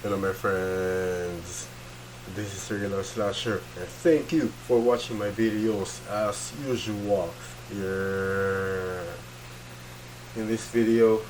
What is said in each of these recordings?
Hello my friends, this is Regular Slasher and thank you for watching my videos as usual. Yeah. In this video,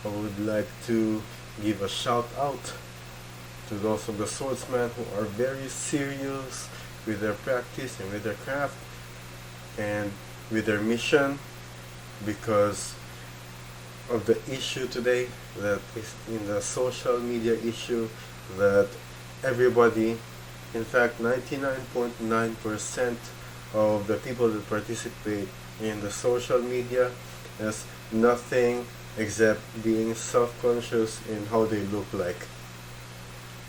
I would like to give a shout out to those of the swordsmen who are very serious with their practice and with their craft and with their mission, because of the issue today that is in the social media issue that everybody, in fact 99.9% of the people that participate in the social media has nothing except being self-conscious in how they look like.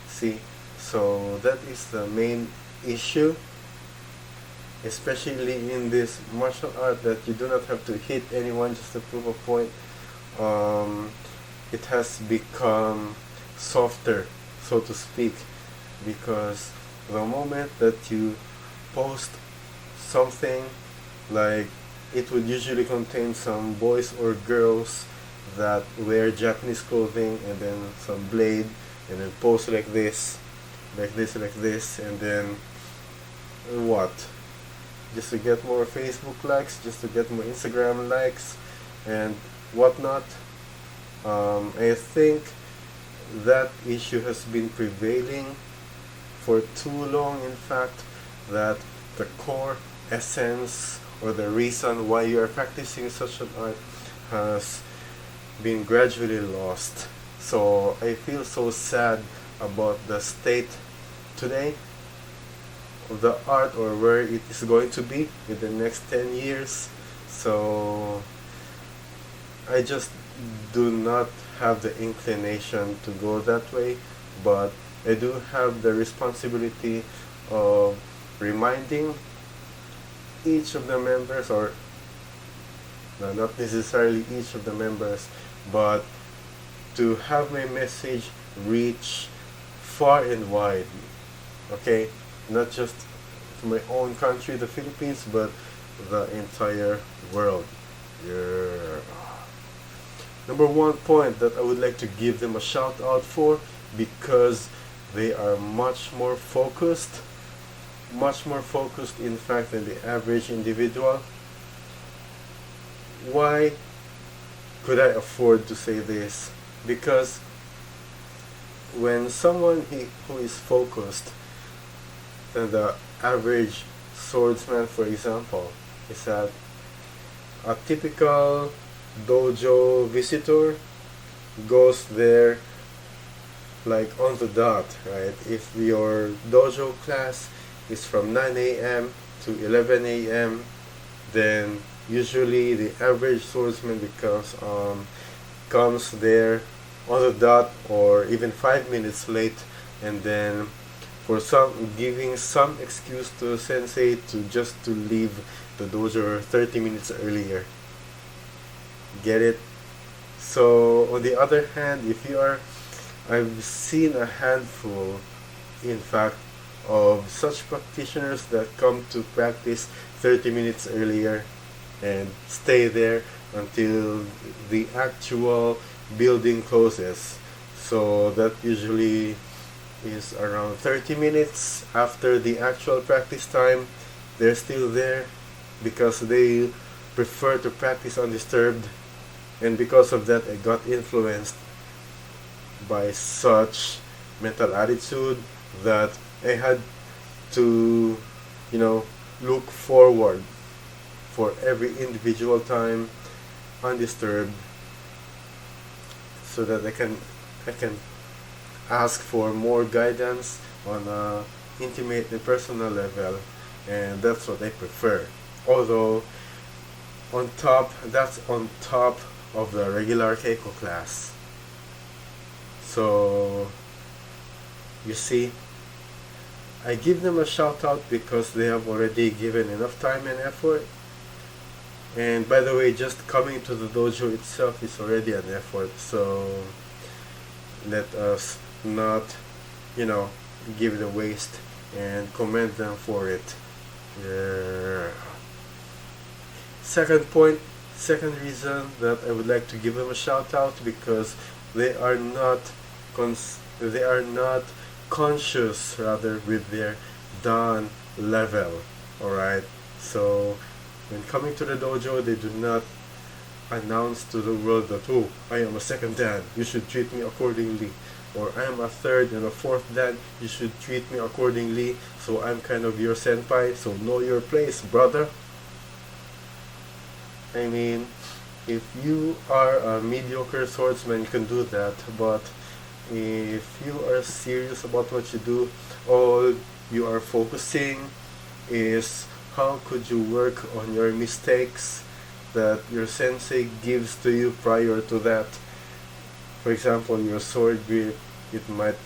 See, so that is the main issue, especially in this martial art, that you do not have to hit anyone just to prove a point. It has become softer, so to speak, because the moment that you post something, like it would usually contain some boys or girls that wear Japanese clothing and then some blade and then post like this, and then what? Just to get more Facebook likes, just to get more Instagram likes and whatnot. I think that issue has been prevailing for too long, in fact, that the core essence or the reason why you are practicing such an art has been gradually lost. So I feel so sad about the state today of the art, or where it is going to be in the next 10 years. So I just do not have the inclination to go that way, but I do have the responsibility of reminding each of the members, or no, not necessarily each of the members, but to have my message reach far and wide, okay? Not just to my own country, the Philippines, but the entire world. Yeah. Number one point that I would like to give them a shout out for, because they are much more focused in fact than the average individual. Why could I afford to say this? Because when someone who is focused, then the average swordsman, for example, is that a typical dojo visitor goes there like on the dot, right? If your dojo class is from 9 a.m. to 11 a.m., then usually the average swordsman comes there on the dot, or even 5 minutes late, and then for some giving some excuse to sensei to leave the dojo 30 minutes earlier. Get it? So on the other hand, I've seen a handful, in fact, of such practitioners that come to practice 30 minutes earlier and stay there until the actual building closes. So that usually is around 30 minutes after the actual practice time. They're still there because they prefer to practice undisturbed, and because of that I got influenced by such mental attitude that I had to, look forward for every individual time undisturbed, so that I can ask for more guidance on a intimate and personal level, and that's what I prefer. Although that's on top of the regular Keiko class. So you see, I give them a shout out because they have already given enough time and effort. And by the way, just coming to the dojo itself is already an effort, so let us not, give the waste and commend them for it. Yeah. Second reason that I would like to give them a shout out, because they are not they are not conscious rather with their dan level. Alright, so when coming to the dojo, they do not announce to the world that, oh, I am a second dan, you should treat me accordingly, or I am a third and a fourth dan, you should treat me accordingly, so I'm kind of your senpai, so know your place, brother. I mean, if you are a mediocre swordsman, you can do that, but if you are serious about what you do, all you are focusing is how could you work on your mistakes that your sensei gives to you prior to that. For example, your sword grip, it might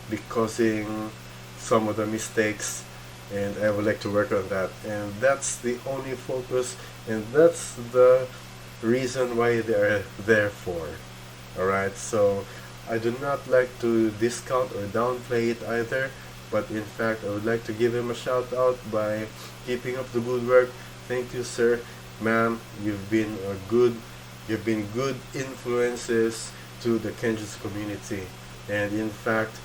be causing some of the mistakes, and I would like to work on that, and that's the only focus, and that's the reason why they are there for. Alright, so I do not like to discount or downplay it either, but in fact I would like to give him a shout out by keeping up the good work. Thank you, sir, ma'am. You've been good influences to the Kenjutsu community, and in fact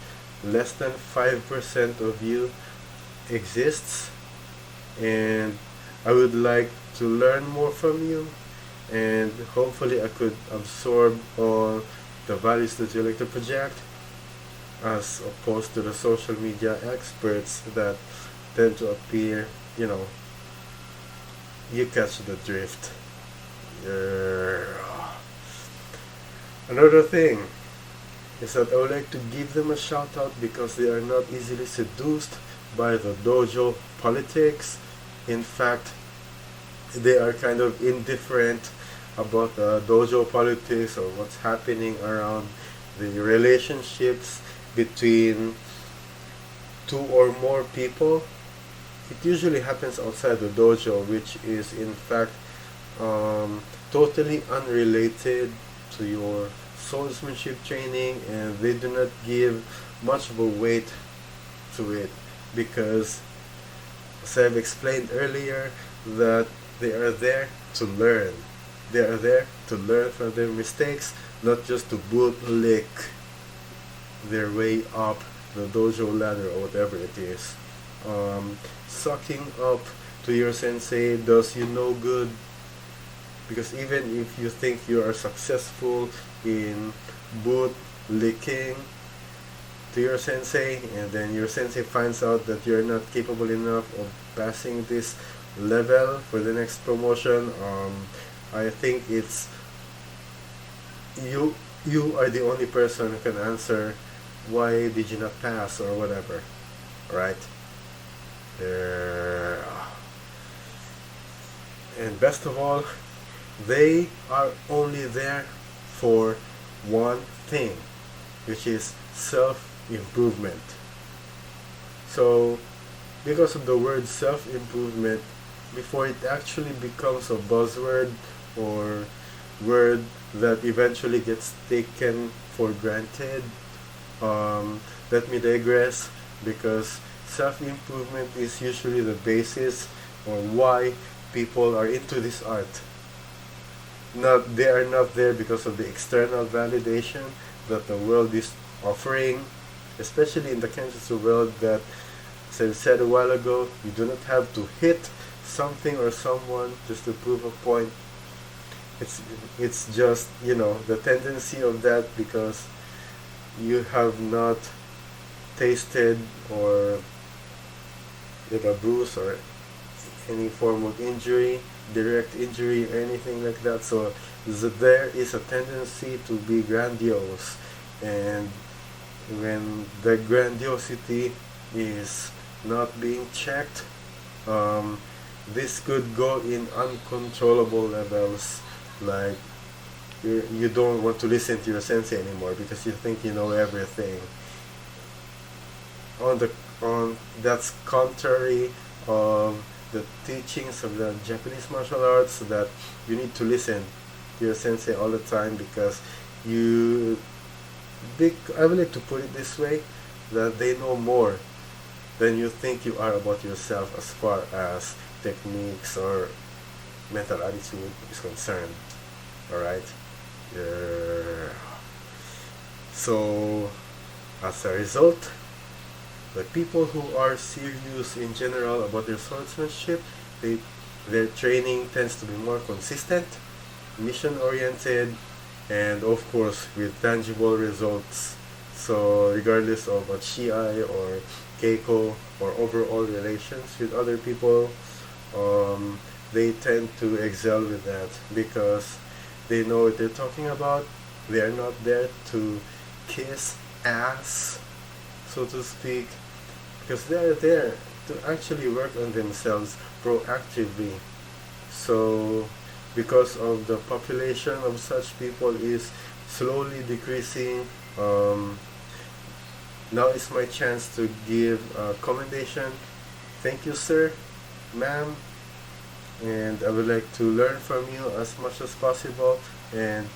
less than 5% of you exists, and I would like to learn more from you, and hopefully I could absorb all the values that you like to project, as opposed to the social media experts that tend to appear, you catch the drift. Another thing is that I would like to give them a shout out because they are not easily seduced by the dojo politics. In fact, they are kind of indifferent about the dojo politics or what's happening around the relationships between two or more people. It usually happens outside the dojo, which is in fact totally unrelated to your swordsmanship training, and they do not give much of a weight to it because, as I've explained earlier, that they are there to learn. They are there to learn from their mistakes, not just to bootlick their way up the dojo ladder or whatever it is. Sucking up to your sensei does you no good, because even if you think you are successful in bootlicking to your sensei, and then your sensei finds out that you're not capable enough of passing this level for the next promotion, I think it's you are the only person who can answer why did you not pass or whatever. Right? And best of all, they are only there for one thing, which is self-improvement. So because of the word self-improvement, before it actually becomes a buzzword or word that eventually gets taken for granted, let me digress, because self-improvement is usually the basis on why people are into this art. They are not there because of the external validation that the world is offering, especially in the Kenjutsu world that, as I said a while ago, you do not have to hit something or someone just to prove a point. It's just, the tendency of that because you have not tasted or get a bruise or any form of injury, direct injury or anything like that. So there is a tendency to be grandiose, and when the grandiosity is not being checked, this could go in uncontrollable levels. Like you don't want to listen to your sensei anymore because you think you know everything. That's contrary of the teachings of the Japanese martial arts, that you need to listen to your sensei all the time, because I would like to put it this way, that they know more than you think you are about yourself as far as techniques or mental attitude is concerned. Alright? So As a result, the people who are serious in general about their swordsmanship, their training tends to be more consistent, mission-oriented, and of course with tangible results. So regardless of a Chi or Keiko or overall relations with other people, they tend to excel with that because they know what they're talking about. They are not there to kiss ass, so to speak, because they are there to actually work on themselves proactively. So because of the population of such people is slowly decreasing, now is my chance to give a commendation. Thank you, sir, ma'am, and I would like to learn from you as much as possible. And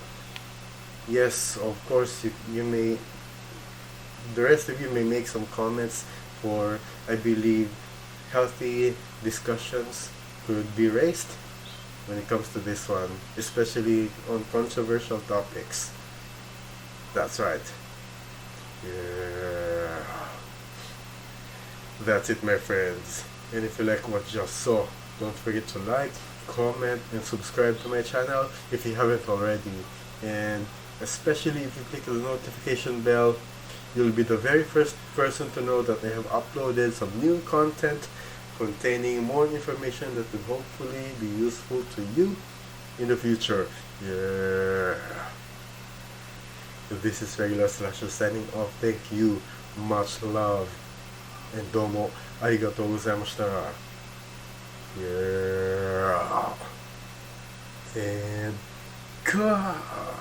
yes, of course, you may, the rest of you may make some comments for, I believe, healthy discussions could be raised when it comes to this one, especially on controversial topics. That's right. Yeah. That's it, my friends. And if you like what you just saw, don't forget to like, comment, and subscribe to my channel if you haven't already. And especially if you click the notification bell, you'll be the very first person to know that I have uploaded some new content containing more information that will hopefully be useful to you in the future. Yeah. This is Regular Slasher signing off. Thank you. Much love. And どうもありがとうございました。Yeah. And cut.